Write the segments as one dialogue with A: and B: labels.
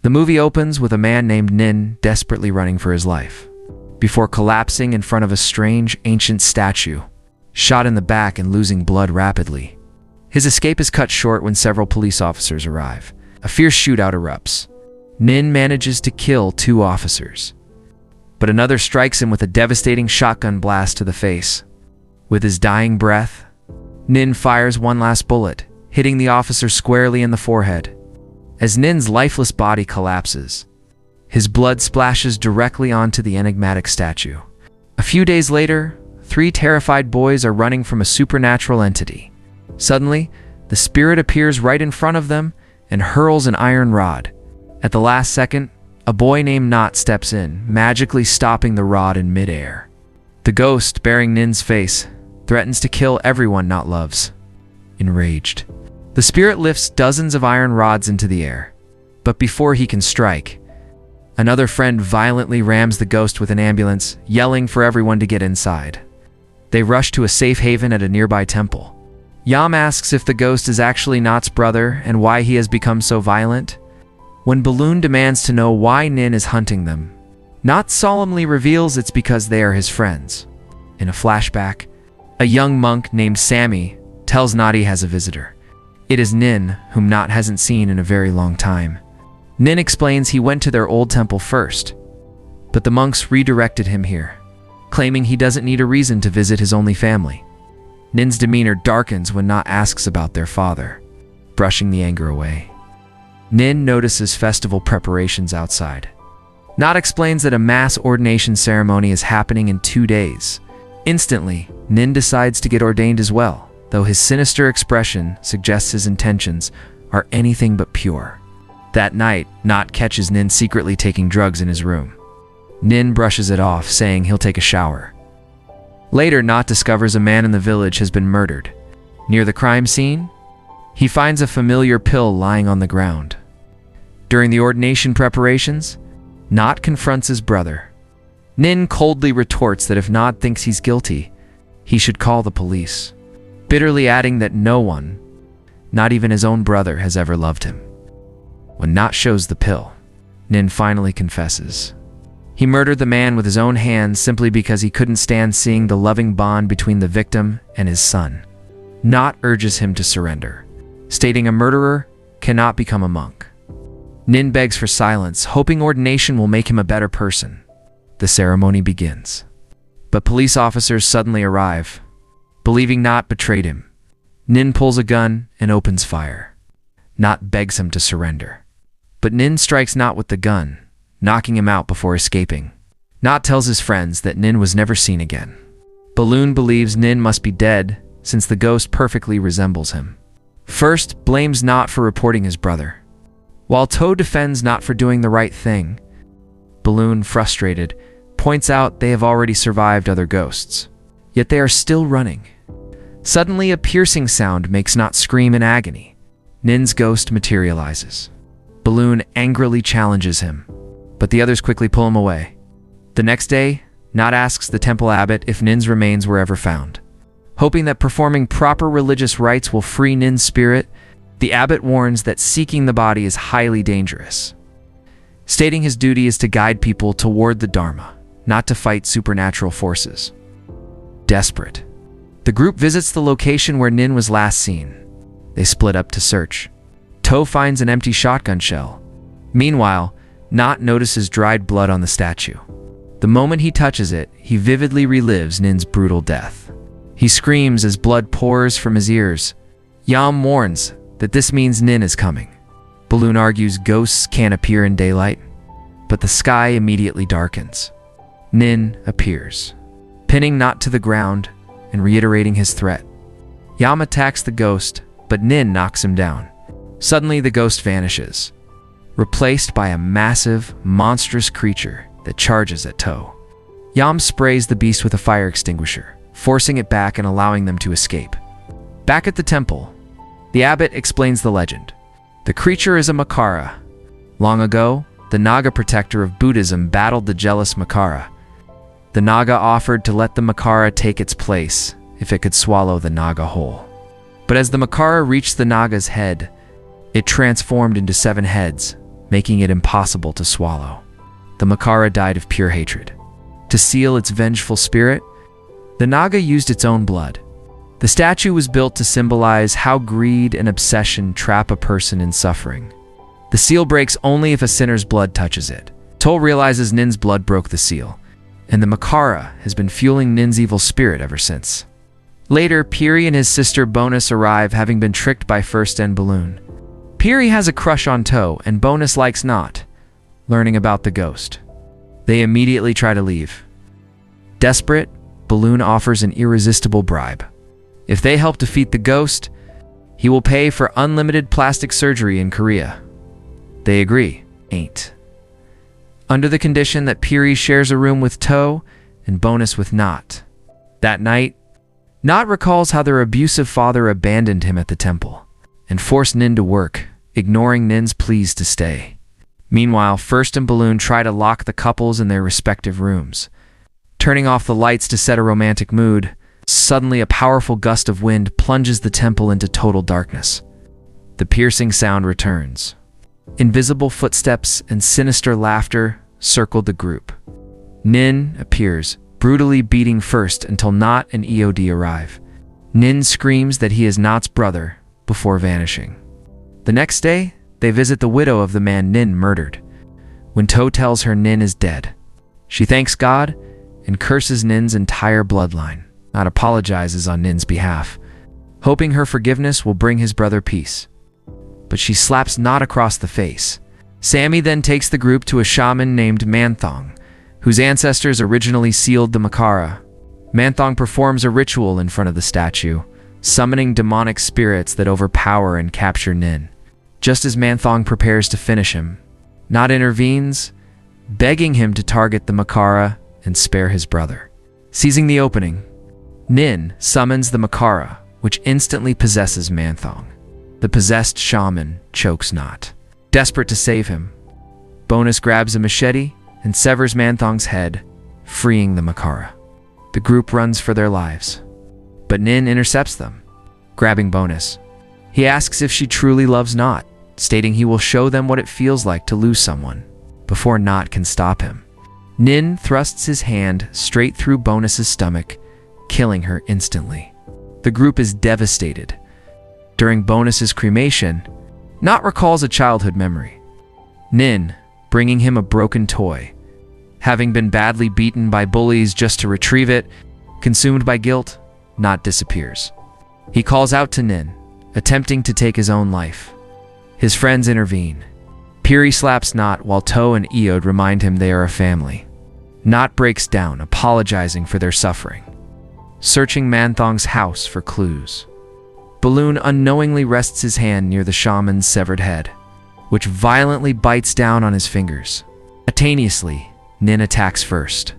A: The movie opens with a man named Nin desperately running for his life, before collapsing in front of a strange, ancient statue, shot in the back and losing blood rapidly. His escape is cut short when several police officers arrive. A fierce shootout erupts. Nin manages to kill 2 officers, but another strikes him with a devastating shotgun blast to the face. With his dying breath, Nin fires one last bullet, hitting the officer squarely in the forehead. As Nin's lifeless body collapses, his blood splashes directly onto the enigmatic statue. A few days later, 3 terrified boys are running from a supernatural entity. Suddenly, the spirit appears right in front of them and hurls an iron rod. At the last second, a boy named Not steps in, magically stopping the rod in midair. The ghost, bearing Nin's face, threatens to kill everyone Not loves. Enraged, the spirit lifts dozens of iron rods into the air. But before he can strike, another friend violently rams the ghost with an ambulance, yelling for everyone to get inside. They rush to a safe haven at a nearby temple. Yam asks if the ghost is actually Not's brother and why he has become so violent. When Balloon demands to know why Nin is hunting them, Not solemnly reveals it's because they are his friends. In a flashback, a young monk named Sammy tells Not he has a visitor. It is Nin, whom Not hasn't seen in a very long time. Nin explains he went to their old temple first, but the monks redirected him here, claiming he doesn't need a reason to visit his only family. Nin's demeanor darkens when Not asks about their father, brushing the anger away. Nin notices festival preparations outside. Not explains that a mass ordination ceremony is happening in 2 days. Instantly, Nin decides to get ordained as well, though his sinister expression suggests his intentions are anything but pure. That night, Not catches Nin secretly taking drugs in his room. Nin brushes it off, saying he'll take a shower. Later, Not discovers a man in the village has been murdered. Near the crime scene, he finds a familiar pill lying on the ground. During the ordination preparations, Not confronts his brother. Nin coldly retorts that if Not thinks he's guilty, he should call the police, bitterly adding that no one, not even his own brother, has ever loved him. When Not shows the pill, Nin finally confesses. He murdered the man with his own hands simply because he couldn't stand seeing the loving bond between the victim and his son. Not urges him to surrender, stating a murderer cannot become a monk. Nin begs for silence, hoping ordination will make him a better person. The ceremony begins, but police officers suddenly arrive, believing Not betrayed him. Nin pulls a gun and opens fire. Not begs him to surrender, but Nin strikes Not with the gun, knocking him out before escaping. Not tells his friends that Nin was never seen again. Balloon believes Nin must be dead since the ghost perfectly resembles him. First, blames Not for reporting his brother, while Toe defends Not for doing the right thing. Balloon, frustrated, points out they have already survived other ghosts, yet they are still running. Suddenly, a piercing sound makes Not scream in agony. Nin's ghost materializes. Balloon angrily challenges him, but the others quickly pull him away. The next day, Not asks the temple abbot if Nin's remains were ever found. Hoping that performing proper religious rites will free Nin's spirit, the abbot warns that seeking the body is highly dangerous, stating his duty is to guide people toward the Dharma, not to fight supernatural forces. Desperate, the group visits the location where Nin was last seen. They split up to search. Toe finds an empty shotgun shell. Meanwhile, Not notices dried blood on the statue. The moment he touches it, he vividly relives Nin's brutal death. He screams as blood pours from his ears. Yam warns that this means Nin is coming. Balloon argues ghosts can't appear in daylight, but the sky immediately darkens. Nin appears, pinning Not to the ground and reiterating his threat. Yam attacks the ghost, but Nin knocks him down. Suddenly, the ghost vanishes, replaced by a massive, monstrous creature that charges at Toe. Yam sprays the beast with a fire extinguisher, forcing it back and allowing them to escape. Back at the temple, the abbot explains the legend. The creature is a Makara. Long ago, the Naga protector of Buddhism battled the jealous Makara. The Naga offered to let the Makara take its place if it could swallow the Naga whole. But as the Makara reached the Naga's head, it transformed into 7 heads, making it impossible to swallow. The Makara died of pure hatred. To seal its vengeful spirit, the Naga used its own blood. The statue was built to symbolize how greed and obsession trap a person in suffering. The seal breaks only if a sinner's blood touches it. Toll realizes Nin's blood broke the seal, and the Makara has been fueling Nin's evil spirit ever since. Later, Piri and his sister Bonus arrive, having been tricked by First and Balloon. Piri has a crush on To, and Bonus likes not, learning about the ghost. They immediately try to leave. Desperate, Balloon offers an irresistible bribe. If they help defeat the ghost, he will pay for unlimited plastic surgery in Korea. They agree, under the condition that Piri shares a room with To and Bonus with Not. That night, Not recalls how their abusive father abandoned him at the temple and forced Nin to work, ignoring Nin's pleas to stay. Meanwhile, First and Balloon try to lock the couples in their respective rooms. Turning off the lights to set a romantic mood, suddenly a powerful gust of wind plunges the temple into total darkness. The piercing sound returns. Invisible footsteps and sinister laughter circle the group. Nin appears, brutally beating First until Not and EOD arrive. Nin screams that he is Not's brother before vanishing. The next day, they visit the widow of the man Nin murdered. When To tells her Nin is dead, she thanks God and curses Nin's entire bloodline. Not apologizes on Nin's behalf, hoping her forgiveness will bring his brother peace. But she slaps Not across the face. Sammy then takes the group to a shaman named Manthong, whose ancestors originally sealed the Makara. Manthong performs a ritual in front of the statue, summoning demonic spirits that overpower and capture Nin. Just as Manthong prepares to finish him, Not intervenes, begging him to target the Makara and spare his brother. Seizing the opening, Nin summons the Makara, which instantly possesses Manthong. The possessed shaman chokes Not. Desperate to save him, Bonus grabs a machete and severs Manthong's head, freeing the Makara. The group runs for their lives, but Nin intercepts them, grabbing Bonus. He asks if she truly loves Not, stating he will show them what it feels like to lose someone, before Not can stop him. Nin thrusts his hand straight through Bonus's stomach, killing her instantly. The group is devastated. During Bonus's cremation, Not recalls a childhood memory. Nin, bringing him a broken toy. Having been badly beaten by bullies just to retrieve it, consumed by guilt, Not disappears. He calls out to Nin, attempting to take his own life. His friends intervene. Piri slaps Not while To and Eod remind him they are a family. Not breaks down, apologizing for their suffering, searching Manthong's house for clues. Balloon unknowingly rests his hand near the shaman's severed head, which violently bites down on his fingers. Spontaneously, Nin attacks First.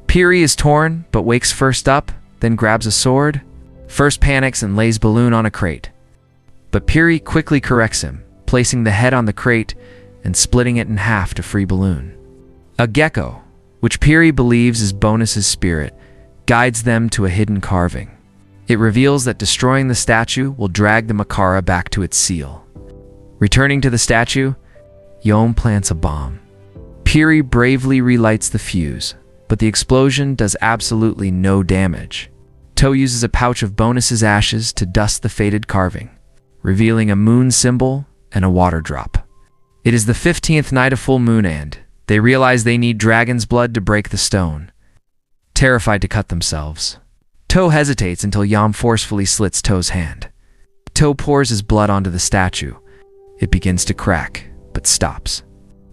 A: Piri is torn, but wakes First up, then grabs a sword. First panics and lays Balloon on a crate, but Piri quickly corrects him, placing the head on the crate and splitting it in half to free Balloon. A gecko, which Piri believes is Bonus's spirit, guides them to a hidden carving. It reveals that destroying the statue will drag the Makara back to its seal. Returning to the statue, Yom plants a bomb. Piri bravely relights the fuse, but the explosion does absolutely no damage. To uses a pouch of Bonus's ashes to dust the faded carving, revealing a moon symbol and a water drop. It is the 15th night of full moon and they realize they need dragon's blood to break the stone. Terrified to cut themselves, To hesitates until Yom forcefully slits To's hand. To pours his blood onto the statue. It begins to crack, but stops.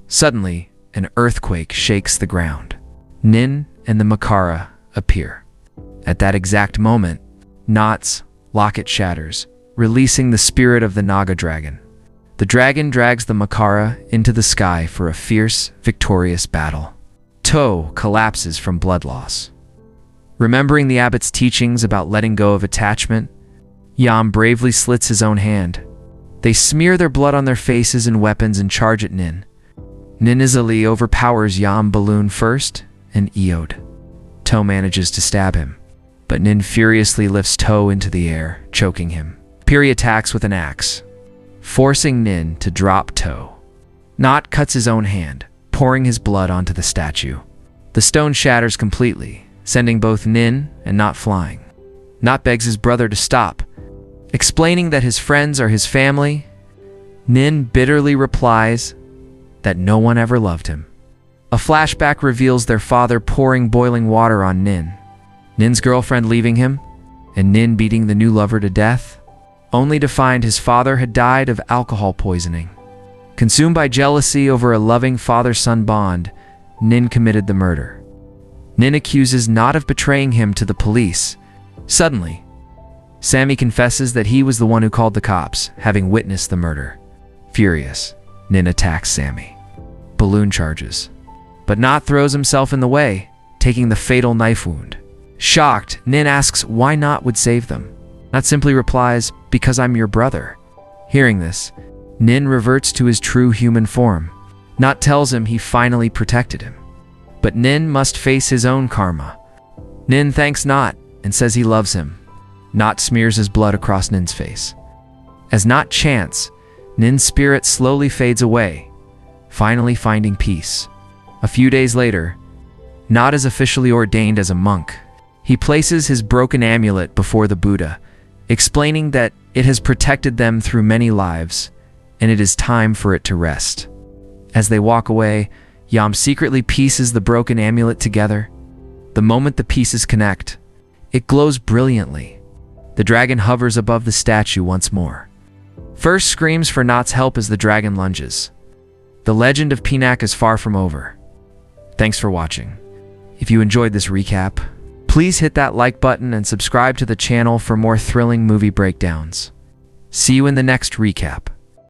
A: Suddenly, an earthquake shakes the ground. Nin and the Makara appear. At that exact moment, Not's locket shatters, releasing the spirit of the Naga dragon. The dragon drags the Makara into the sky for a fierce, victorious battle. To collapses from blood loss. Remembering the abbot's teachings about letting go of attachment, Yom bravely slits his own hand. They smear their blood on their faces and weapons and charge at Nin. Nin easily overpowers Yom, Balloon first, and Eod. To manages to stab him, but Nin furiously lifts To into the air, choking him. Piri attacks with an axe, forcing Nin to drop To. Not cuts his own hand, pouring his blood onto the statue. The stone shatters completely, sending both Nin and Not flying. Not begs his brother to stop, explaining that his friends are his family. Nin bitterly replies that no one ever loved him. A flashback reveals their father pouring boiling water on Nin, Nin's girlfriend leaving him, and Nin beating the new lover to death, only to find his father had died of alcohol poisoning. Consumed by jealousy over a loving father-son bond, Nin committed the murder. Nin accuses Not of betraying him to the police. Suddenly, Sammy confesses that he was the one who called the cops, having witnessed the murder. Furious, Nin attacks Sammy. Balloon charges, but Not throws himself in the way, taking the fatal knife wound. Shocked, Nin asks why Not would save them. Not simply replies, "Because I'm your brother." Hearing this, Nin reverts to his true human form. Not tells him he finally protected him. But Nin must face his own karma. Nin thanks Not and says he loves him. Not smears his blood across Nin's face. As Not chants, Nin's spirit slowly fades away, finally finding peace. A few days later, Not is officially ordained as a monk. He places his broken amulet before the Buddha, explaining that it has protected them through many lives, and it is time for it to rest. As they walk away, Yam secretly pieces the broken amulet together. The moment the pieces connect, it glows brilliantly. The dragon hovers above the statue once more. First screams for Not's help as the dragon lunges. The legend of Pinak is far from over. Thanks for watching. If you enjoyed this recap, please hit that like button and subscribe to the channel for more thrilling movie breakdowns. See you in the next recap.